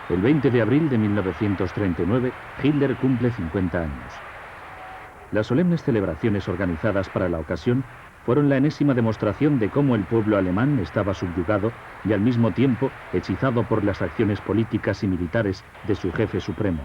El 20 de abril de 1939, Hitler cumple 50 años. Las solemnes celebraciones organizadas para la ocasión fueron la enésima demostración de cómo el pueblo alemán estaba subyugado y al mismo tiempo hechizado por las acciones políticas y militares de su jefe supremo.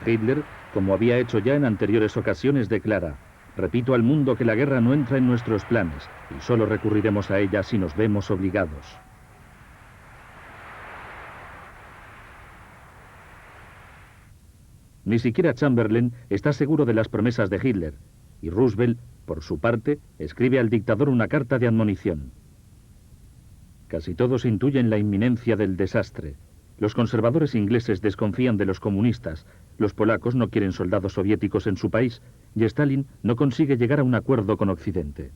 Hitler, como había hecho ya en anteriores ocasiones, declara: repito al mundo que la guerra no entra en nuestros planes y solo recurriremos a ella si nos vemos obligados. Ni siquiera Chamberlain está seguro de las promesas de Hitler, y Roosevelt, por su parte, escribe al dictador una carta de admonición. Casi todos intuyen la inminencia del desastre. Los conservadores ingleses desconfían de los comunistas, los polacos no quieren soldados soviéticos en su país, y Stalin no consigue llegar a un acuerdo con Occidente.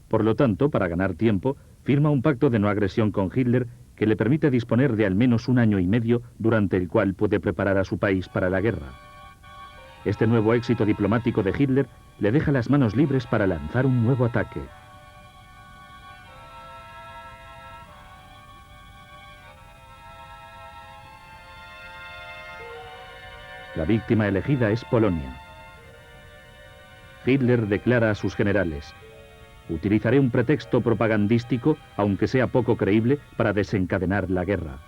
Por lo tanto, para ganar tiempo, firma un pacto de no agresión con Hitler que le permite disponer de al menos 1 año y medio durante el cual puede preparar a su país para la guerra. Este nuevo éxito diplomático de Hitler le deja las manos libres para lanzar un nuevo ataque. La víctima elegida es Polonia. Hitler declara a sus generales: utilizaré un pretexto propagandístico, aunque sea poco creíble, para desencadenar la guerra.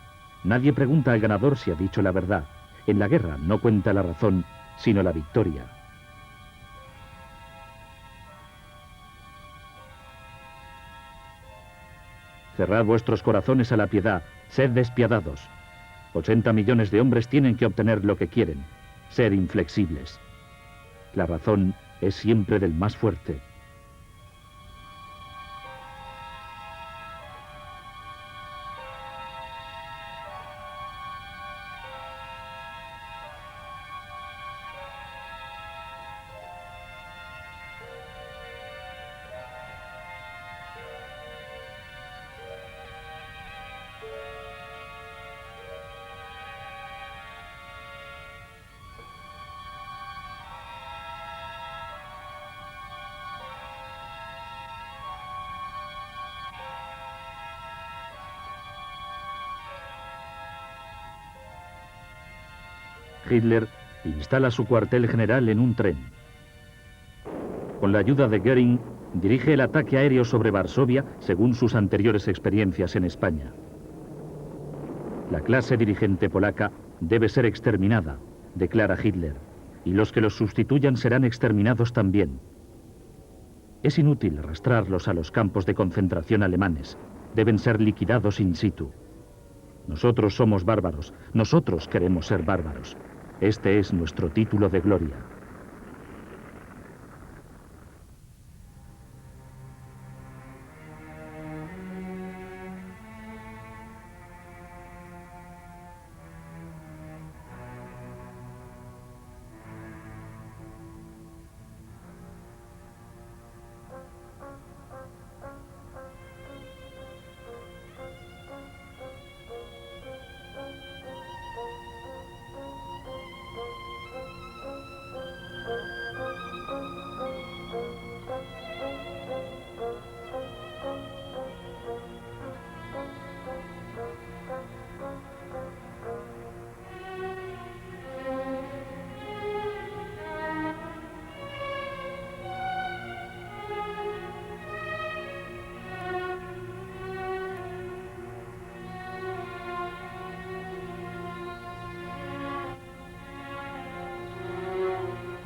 Nadie pregunta al ganador si ha dicho la verdad. En la guerra no cuenta la razón, sino la victoria. Cerrad vuestros corazones a la piedad, sed despiadados. 80 millones de hombres tienen que obtener lo que quieren, ser inflexibles. La razón es siempre del más fuerte. Hitler instala su cuartel general en un tren. Con la ayuda de Göring, dirige el ataque aéreo sobre Varsovia según sus anteriores experiencias en España. La clase dirigente polaca debe ser exterminada, declara Hitler, y los que los sustituyan serán exterminados también. Es inútil arrastrarlos a los campos de concentración alemanes, deben ser liquidados in situ. Nosotros somos bárbaros, nosotros queremos ser bárbaros. Este es nuestro título de gloria.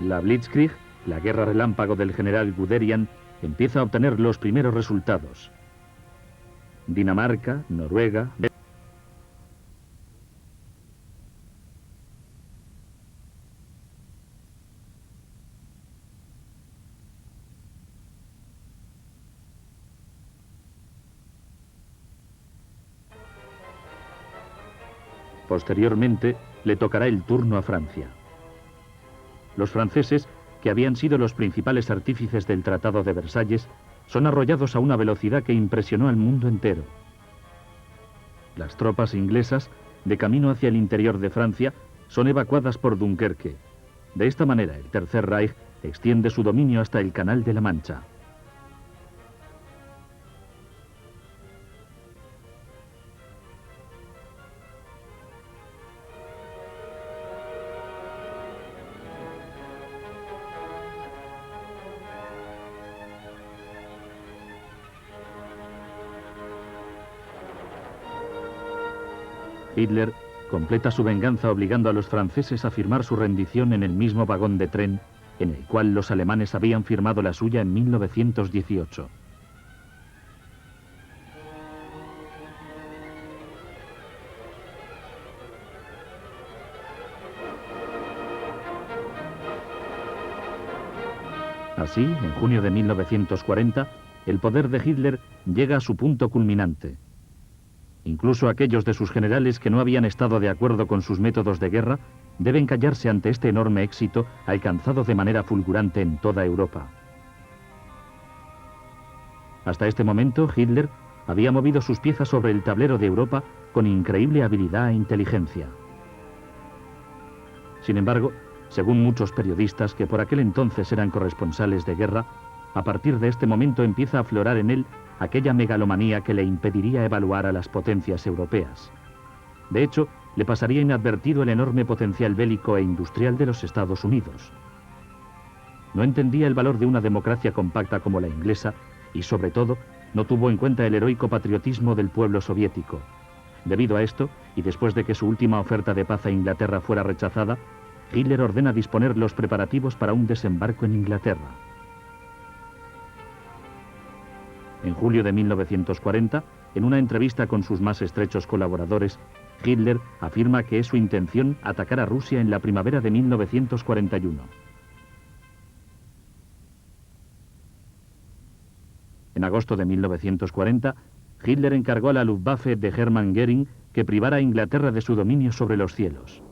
La Blitzkrieg, la guerra relámpago del general Guderian, empieza a obtener los primeros resultados. Dinamarca, Noruega... Posteriormente, le tocará el turno a Francia. Los franceses, que habían sido los principales artífices del Tratado de Versalles, son arrollados a una velocidad que impresionó al mundo entero. Las tropas inglesas de camino hacia el interior de Francia, son evacuadas por Dunkerque. De esta manera, el Tercer Reich extiende su dominio hasta el Canal de la Mancha. Hitler completa su venganza obligando a los franceses a firmar su rendición en el mismo vagón de tren en el cual los alemanes habían firmado la suya en 1918. Así, en junio de 1940, el poder de Hitler llega a su punto culminante. Incluso aquellos de sus generales que no habían estado de acuerdo con sus métodos de guerra deben callarse ante este enorme éxito alcanzado de manera fulgurante en toda Europa. Hasta este momento, Hitler había movido sus piezas sobre el tablero de Europa con increíble habilidad e inteligencia. Sin embargo, según muchos periodistas que por aquel entonces eran corresponsales de guerra, a partir de este momento empieza a aflorar en él aquella megalomanía que le impediría evaluar a las potencias europeas. De hecho, le pasaría inadvertido el enorme potencial bélico e industrial de los Estados Unidos. No entendía el valor de una democracia compacta como la inglesa y, sobre todo, no tuvo en cuenta el heroico patriotismo del pueblo soviético. Debido a esto, y después de que su última oferta de paz a Inglaterra fuera rechazada, Hitler ordena disponer los preparativos para un desembarco en Inglaterra. En julio de 1940, en una entrevista con sus más estrechos colaboradores, Hitler afirma que es su intención atacar a Rusia en la primavera de 1941. En agosto de 1940, Hitler encargó a la Luftwaffe de Hermann Göring que privara a Inglaterra de su dominio sobre los cielos.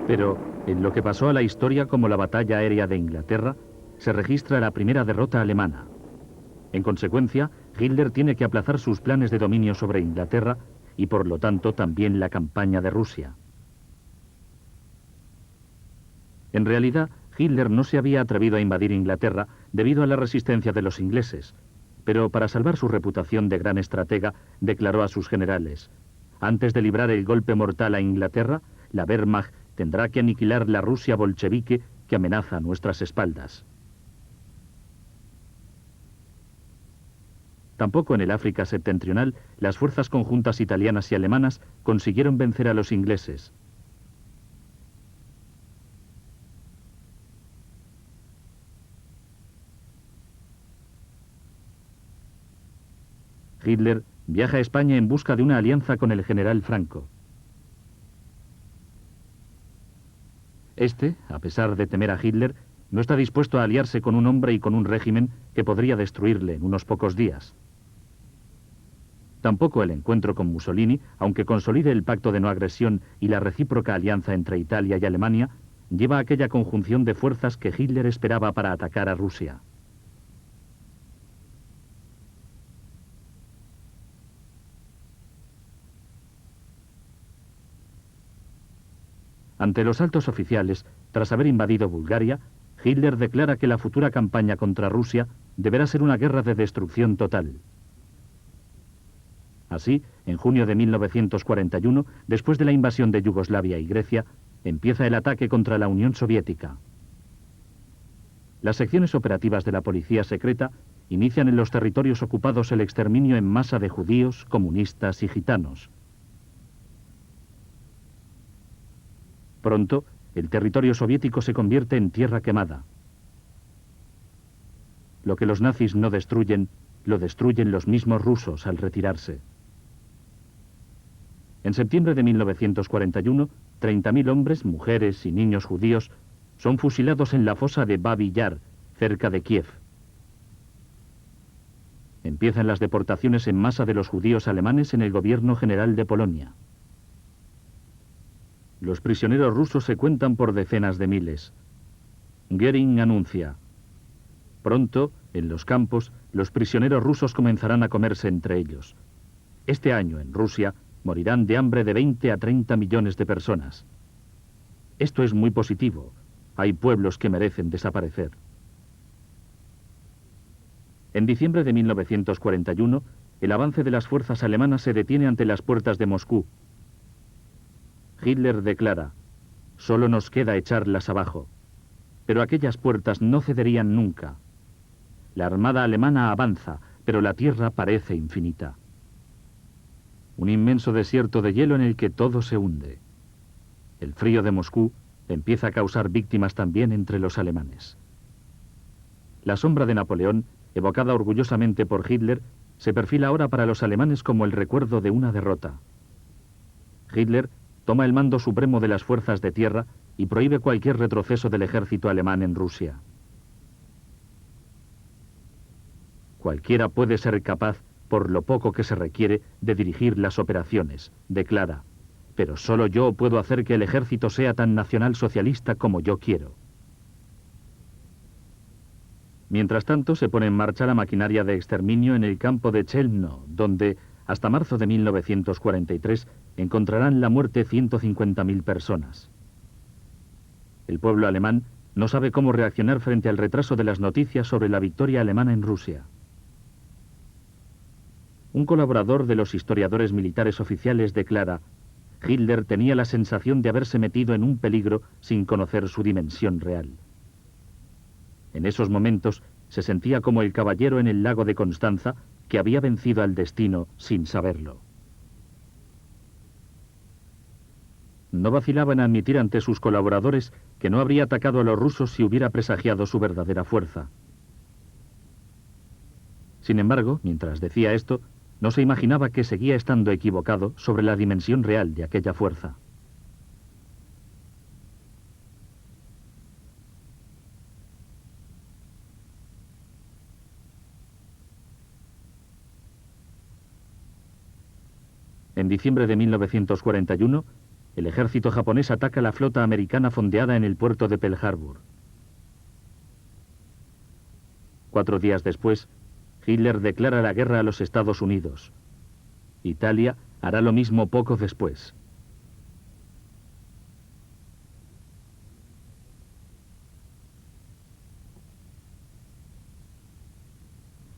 Pero, en lo que pasó a la historia como la batalla aérea de Inglaterra, se registra la primera derrota alemana. En consecuencia, Hitler tiene que aplazar sus planes de dominio sobre Inglaterra y por lo tanto también la campaña de Rusia. En realidad, Hitler no se había atrevido a invadir Inglaterra debido a la resistencia de los ingleses, pero para salvar su reputación de gran estratega, declaró a sus generales: antes de librar el golpe mortal a Inglaterra, la Wehrmacht tendrá que aniquilar la Rusia bolchevique que amenaza a nuestras espaldas. Tampoco en el África septentrional, las fuerzas conjuntas italianas y alemanas consiguieron vencer a los ingleses. Hitler viaja a España en busca de una alianza con el general Franco. Este, a pesar de temer a Hitler, no está dispuesto a aliarse con un hombre y con un régimen que podría destruirle en unos pocos días. Tampoco el encuentro con Mussolini, aunque consolide el pacto de no agresión y la recíproca alianza entre Italia y Alemania, lleva a aquella conjunción de fuerzas que Hitler esperaba para atacar a Rusia. Ante los altos oficiales, tras haber invadido Bulgaria, Hitler declara que la futura campaña contra Rusia deberá ser una guerra de destrucción total. Así, en junio de 1941, después de la invasión de Yugoslavia y Grecia, empieza el ataque contra la Unión Soviética. Las secciones operativas de la policía secreta inician en los territorios ocupados el exterminio en masa de judíos, comunistas y gitanos. Pronto, el territorio soviético se convierte en tierra quemada. Lo que los nazis no destruyen, lo destruyen los mismos rusos al retirarse. En septiembre de 1941, 30.000 hombres, mujeres y niños judíos son fusilados en la fosa de Babi Yar, cerca de Kiev. Empiezan las deportaciones en masa de los judíos alemanes en el gobierno general de Polonia. Los prisioneros rusos se cuentan por decenas de miles. Göring anuncia: pronto, en los campos, los prisioneros rusos comenzarán a comerse entre ellos. Este año, en Rusia, morirán de hambre de 20 a 30 millones de personas. Esto es muy positivo. Hay pueblos que merecen desaparecer. En diciembre de 1941, el avance de las fuerzas alemanas se detiene ante las puertas de Moscú. Hitler declara: solo nos queda echarlas abajo. Pero aquellas puertas no cederían nunca. La armada alemana avanza, pero la tierra parece infinita. Un inmenso desierto de hielo en el que todo se hunde. El frío de Moscú empieza a causar víctimas también entre los alemanes. La sombra de Napoleón, evocada orgullosamente por Hitler, se perfila ahora para los alemanes como el recuerdo de una derrota. Hitler toma el mando supremo de las fuerzas de tierra y prohíbe cualquier retroceso del ejército alemán en Rusia. Cualquiera puede ser capaz, por lo poco que se requiere, de dirigir las operaciones, declara, pero solo yo puedo hacer que el ejército sea tan nacionalsocialista como yo quiero. Mientras tanto, se pone en marcha la maquinaria de exterminio en el campo de Chelmno, donde, hasta marzo de 1943, encontrarán la muerte 150.000 personas. El pueblo alemán no sabe cómo reaccionar frente al retraso de las noticias sobre la victoria alemana en Rusia. Un colaborador de los historiadores militares oficiales declara: Hitler tenía la sensación de haberse metido en un peligro sin conocer su dimensión real. En esos momentos se sentía como el caballero en el lago de Constanza que había vencido al destino sin saberlo. No vacilaba en admitir ante sus colaboradores que no habría atacado a los rusos si hubiera presagiado su verdadera fuerza. Sin embargo, mientras decía esto, no se imaginaba que seguía estando equivocado sobre la dimensión real de aquella fuerza. En diciembre de 1941, el ejército japonés ataca la flota americana fondeada en el puerto de Pearl Harbor. 4 días después, Hitler declara la guerra a los Estados Unidos. Italia hará lo mismo poco después.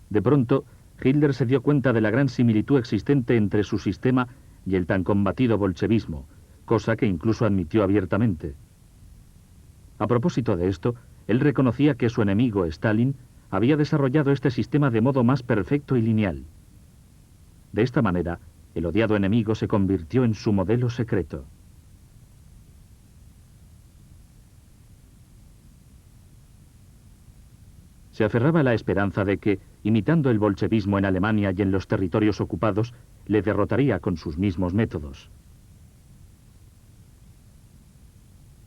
De pronto, Hitler se dio cuenta de la gran similitud existente entre su sistema y el tan combatido bolchevismo, cosa que incluso admitió abiertamente. A propósito de esto, él reconocía que su enemigo, Stalin, había desarrollado este sistema de modo más perfecto y lineal. De esta manera, el odiado enemigo se convirtió en su modelo secreto. Se aferraba a la esperanza de que, imitando el bolchevismo en Alemania y en los territorios ocupados, le derrotaría con sus mismos métodos.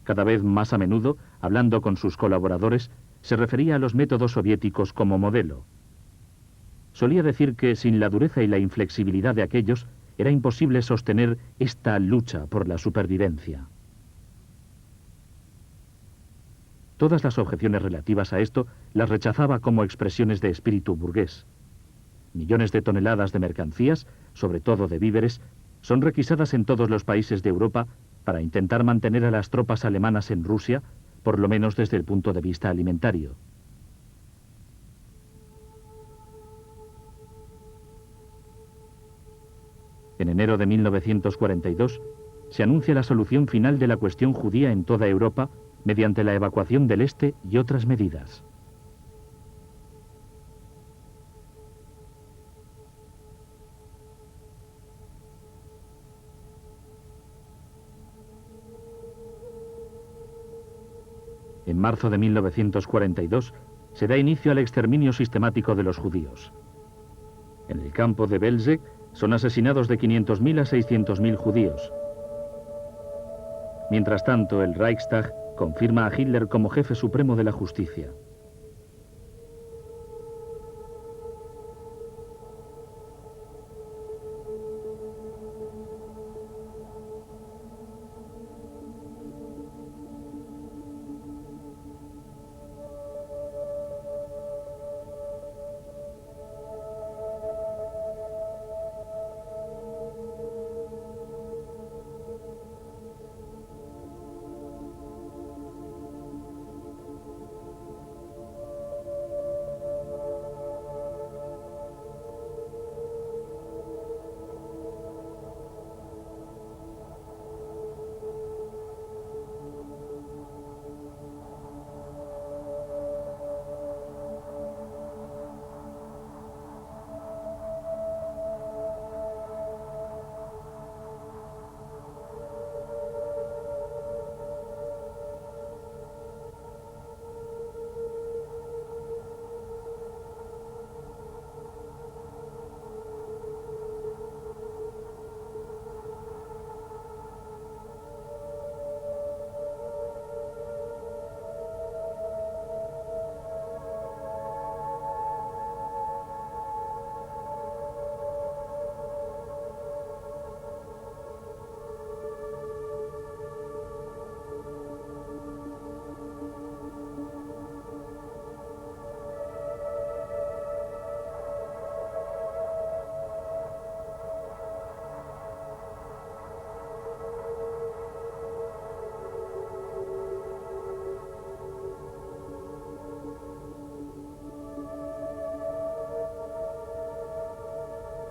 Cada vez más a menudo, hablando con sus colaboradores, se refería a los métodos soviéticos como modelo. Solía decir que sin la dureza y la inflexibilidad de aquellos, era imposible sostener esta lucha por la supervivencia. Todas las objeciones relativas a esto las rechazaba como expresiones de espíritu burgués. Millones de toneladas de mercancías, sobre todo de víveres, son requisadas en todos los países de Europa para intentar mantener a las tropas alemanas en Rusia, por lo menos desde el punto de vista alimentario. En enero de 1942, se anuncia la solución final de la cuestión judía en toda Europa mediante la evacuación del este y otras medidas. En marzo de 1942 se da inicio al exterminio sistemático de los judíos. En el campo de Belzec son asesinados de 500.000 a 600.000 judíos. Mientras tanto, el Reichstag confirma a Hitler como jefe supremo de la justicia.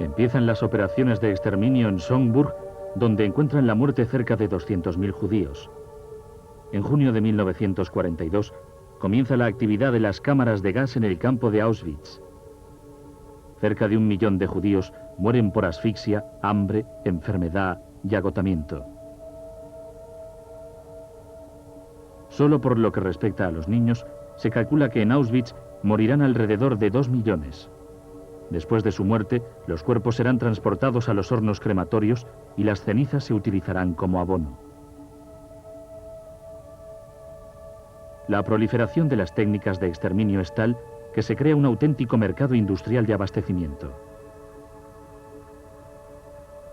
Empiezan las operaciones de exterminio en Sonneburg, donde encuentran la muerte cerca de 200.000 judíos. En junio de 1942 comienza la actividad de las cámaras de gas en el campo de Auschwitz. Cerca de 1 millón de judíos mueren por asfixia, hambre, enfermedad y agotamiento. Solo por lo que respecta a los niños, se calcula que en Auschwitz morirán alrededor de 2 millones. Después de su muerte, los cuerpos serán transportados a los hornos crematorios y las cenizas se utilizarán como abono. La proliferación de las técnicas de exterminio es tal que se crea un auténtico mercado industrial de abastecimiento.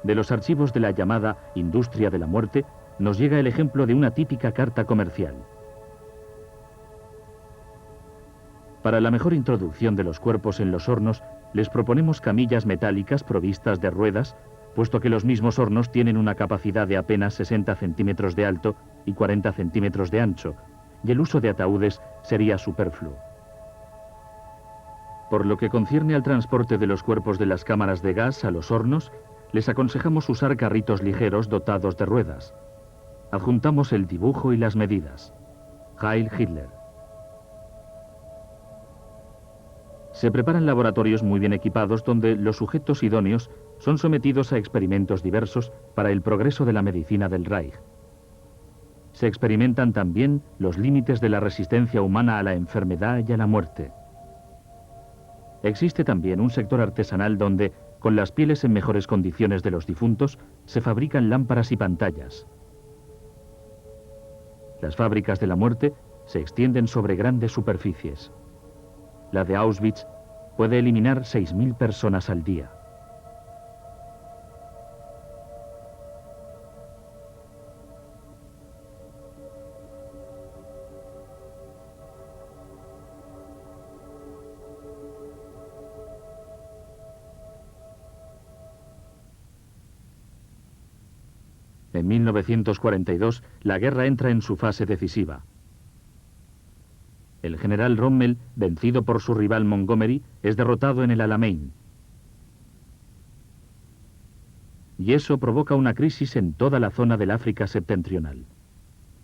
De los archivos de la llamada industria de la muerte, nos llega el ejemplo de una típica carta comercial. Para la mejor introducción de los cuerpos en los hornos, les proponemos camillas metálicas provistas de ruedas, puesto que los mismos hornos tienen una capacidad de apenas 60 centímetros de alto y 40 centímetros de ancho, y el uso de ataúdes sería superfluo. Por lo que concierne al transporte de los cuerpos de las cámaras de gas a los hornos, les aconsejamos usar carritos ligeros dotados de ruedas. Adjuntamos el dibujo y las medidas. Heil Hitler. Se preparan laboratorios muy bien equipados donde los sujetos idóneos son sometidos a experimentos diversos para el progreso de la medicina del Reich. Se experimentan también los límites de la resistencia humana a la enfermedad y a la muerte. Existe también un sector artesanal donde, con las pieles en mejores condiciones de los difuntos, se fabrican lámparas y pantallas. Las fábricas de la muerte se extienden sobre grandes superficies. La de Auschwitz puede eliminar 6.000 personas al día. En 1942, la guerra entra en su fase decisiva. El general Rommel, vencido por su rival Montgomery, es derrotado en el Alamein. Y eso provoca una crisis en toda la zona del África septentrional.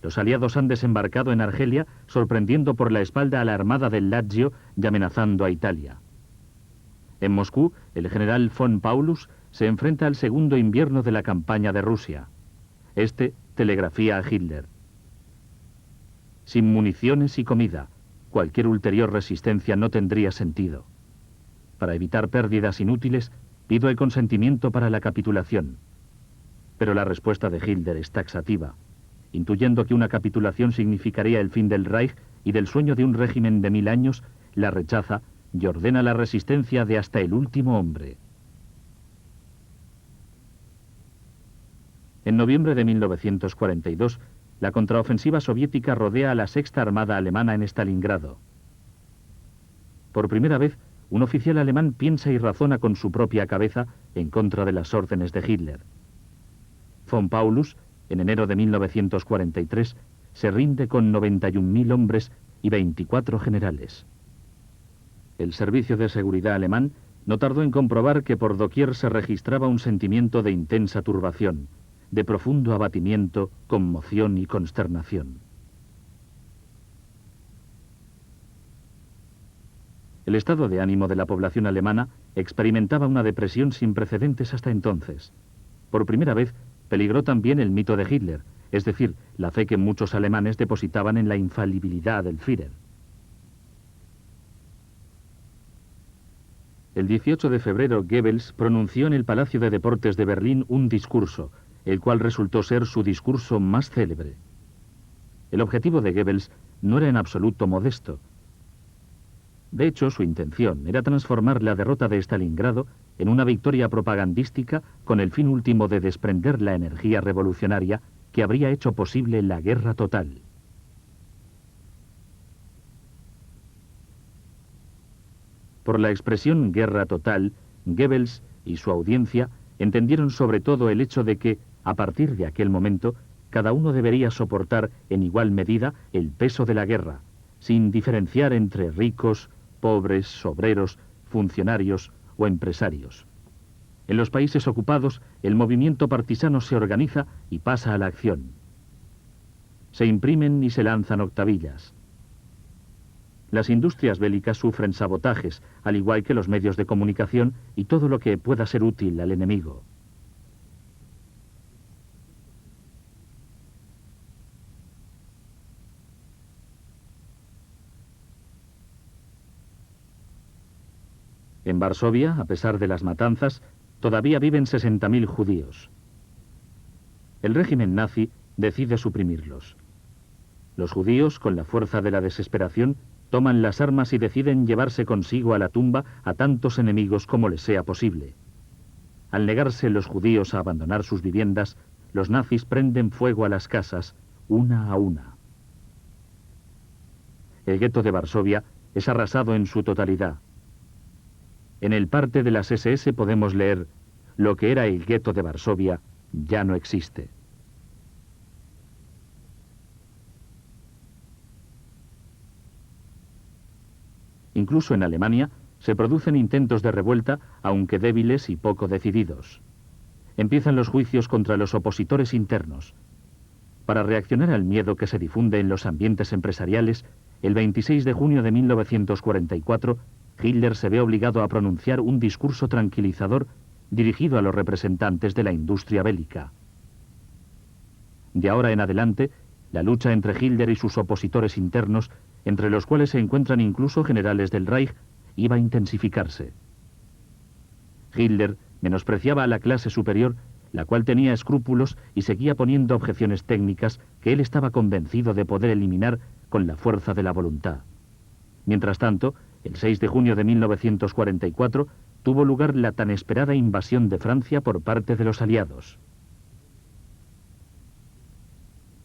Los aliados han desembarcado en Argelia, sorprendiendo por la espalda a la armada del Lazio y amenazando a Italia. En Moscú, el general von Paulus se enfrenta al segundo invierno de la campaña de Rusia. Este telegrafía a Hitler. Sin municiones y comida, cualquier ulterior resistencia no tendría sentido. Para evitar pérdidas inútiles, pido el consentimiento para la capitulación. Pero la respuesta de Hitler es taxativa. Intuyendo que una capitulación significaría el fin del Reich y del sueño de un régimen de 1000 años, la rechaza y ordena la resistencia de hasta el último hombre. En noviembre de 1942, la contraofensiva soviética rodea a la Sexta Armada Alemana en Stalingrado. Por primera vez, un oficial alemán piensa y razona con su propia cabeza en contra de las órdenes de Hitler. Von Paulus, en enero de 1943, se rinde con 91.000 hombres y 24 generales. El Servicio de Seguridad alemán no tardó en comprobar que por doquier se registraba un sentimiento de intensa turbación, de profundo abatimiento, conmoción y consternación. El estado de ánimo de la población alemana experimentaba una depresión sin precedentes hasta entonces. Por primera vez, peligró también el mito de Hitler, es decir, la fe que muchos alemanes depositaban en la infalibilidad del Führer. El 18 de febrero, Goebbels pronunció en el Palacio de Deportes de Berlín un discurso, el cual resultó ser su discurso más célebre. El objetivo de Goebbels no era en absoluto modesto. De hecho, su intención era transformar la derrota de Stalingrado en una victoria propagandística con el fin último de desprender la energía revolucionaria que habría hecho posible la guerra total. Por la expresión guerra total, Goebbels y su audiencia entendieron sobre todo el hecho de que, a partir de aquel momento, cada uno debería soportar en igual medida el peso de la guerra, sin diferenciar entre ricos, pobres, obreros, funcionarios o empresarios. En los países ocupados, el movimiento partisano se organiza y pasa a la acción. Se imprimen y se lanzan octavillas. Las industrias bélicas sufren sabotajes, al igual que los medios de comunicación y todo lo que pueda ser útil al enemigo. En Varsovia, a pesar de las matanzas, todavía viven 60.000 judíos. El régimen nazi decide suprimirlos. Los judíos, con la fuerza de la desesperación, toman las armas y deciden llevarse consigo a la tumba a tantos enemigos como les sea posible. Al negarse los judíos a abandonar sus viviendas, los nazis prenden fuego a las casas, una a una. El gueto de Varsovia es arrasado en su totalidad. En el parte de las SS podemos leer: lo que era el gueto de Varsovia ya no existe. Incluso en Alemania se producen intentos de revuelta, aunque débiles y poco decididos. Empiezan los juicios contra los opositores internos. Para reaccionar al miedo que se difunde en los ambientes empresariales, el 26 de junio de 1944, Hitler se ve obligado a pronunciar un discurso tranquilizador dirigido a los representantes de la industria bélica. De ahora en adelante, la lucha entre Hitler y sus opositores internos, entre los cuales se encuentran incluso generales del Reich, iba a intensificarse. Hitler menospreciaba a la clase superior, la cual tenía escrúpulos y seguía poniendo objeciones técnicas que él estaba convencido de poder eliminar con la fuerza de la voluntad. Mientras tanto, el 6 de junio de 1944 tuvo lugar la tan esperada invasión de Francia por parte de los aliados.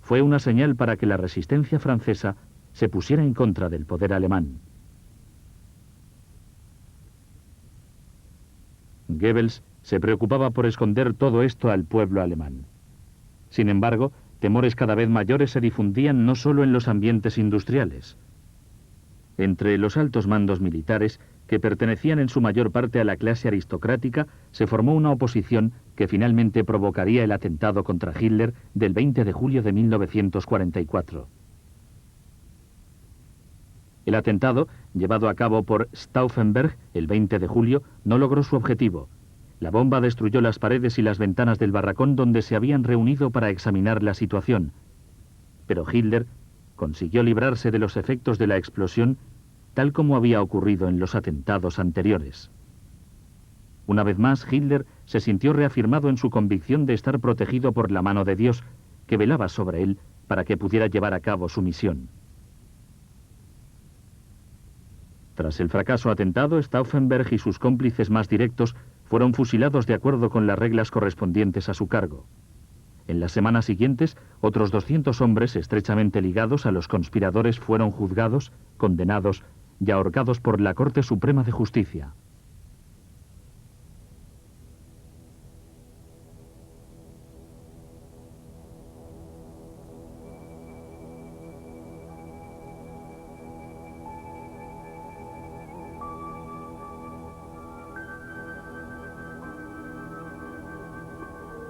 Fue una señal para que la resistencia francesa se pusiera en contra del poder alemán. Goebbels se preocupaba por esconder todo esto al pueblo alemán. Sin embargo, temores cada vez mayores se difundían no solo en los ambientes industriales. Entre los altos mandos militares, que pertenecían en su mayor parte a la clase aristocrática, se formó una oposición que finalmente provocaría el atentado contra Hitler del 20 de julio de 1944. El atentado, llevado a cabo por Stauffenberg el 20 de julio, no logró su objetivo. La bomba destruyó las paredes y las ventanas del barracón donde se habían reunido para examinar la situación. Pero Hitler, consiguió librarse de los efectos de la explosión, tal como había ocurrido en los atentados anteriores. Una vez más, Hitler se sintió reafirmado en su convicción de estar protegido por la mano de Dios, que velaba sobre él para que pudiera llevar a cabo su misión. Tras el fracaso atentado, Stauffenberg y sus cómplices más directos fueron fusilados de acuerdo con las reglas correspondientes a su cargo. En las semanas siguientes, otros 200 hombres estrechamente ligados a los conspiradores fueron juzgados, condenados y ahorcados por la Corte Suprema de Justicia.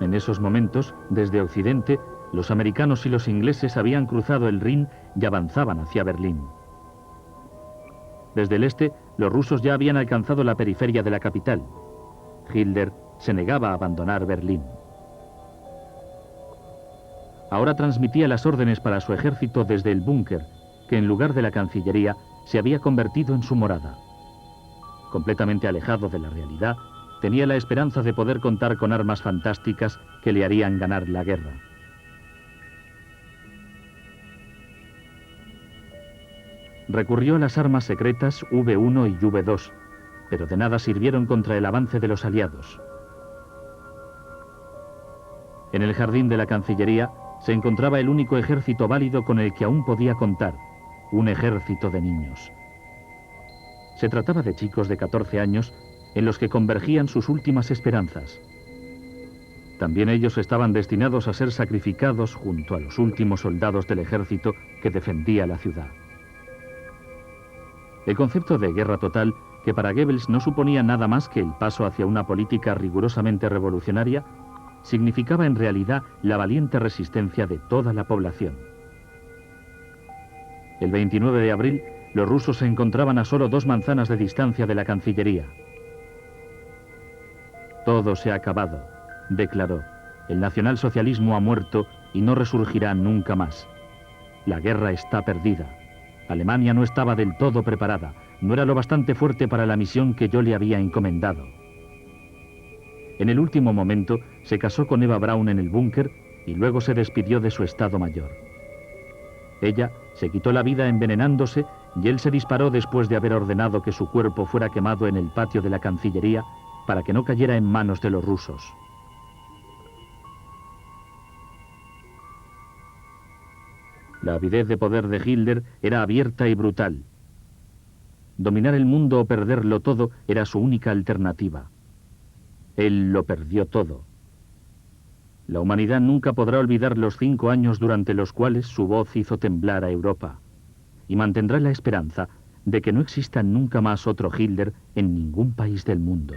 En esos momentos, desde Occidente, los americanos y los ingleses habían cruzado el Rin y avanzaban hacia Berlín. Desde el este, los rusos ya habían alcanzado la periferia de la capital. Hitler se negaba a abandonar Berlín. Ahora transmitía las órdenes para su ejército desde el búnker, que en lugar de la Cancillería se había convertido en su morada. Completamente alejado de la realidad, tenía la esperanza de poder contar con armas fantásticas que le harían ganar la guerra. Recurrió a las armas secretas V1 y V2, pero de nada sirvieron contra el avance de los aliados. En el jardín de la Cancillería se encontraba el único ejército válido con el que aún podía contar, un ejército de niños. Se trataba de chicos de 14 años en los que convergían sus últimas esperanzas. También ellos estaban destinados a ser sacrificados junto a los últimos soldados del ejército que defendía la ciudad. El concepto de guerra total, que para Goebbels no suponía nada más que el paso hacia una política rigurosamente revolucionaria, significaba en realidad la valiente resistencia de toda la población. El 29 de abril, los rusos se encontraban a solo 2 manzanas de distancia de la Cancillería. Todo se ha acabado, declaró. El nacionalsocialismo ha muerto y no resurgirá nunca más. La guerra está perdida. Alemania no estaba del todo preparada, no era lo bastante fuerte para la misión que yo le había encomendado. En el último momento se casó con Eva Braun en el búnker y luego se despidió de su estado mayor. Ella se quitó la vida envenenándose y él se disparó después de haber ordenado que su cuerpo fuera quemado en el patio de la Cancillería para que no cayera en manos de los rusos. La avidez de poder de Hitler era abierta y brutal. Dominar el mundo o perderlo todo era su única alternativa. Él lo perdió todo. La humanidad nunca podrá olvidar los 5 años durante los cuales su voz hizo temblar a Europa, y mantendrá la esperanza de que no exista nunca más otro Hitler en ningún país del mundo.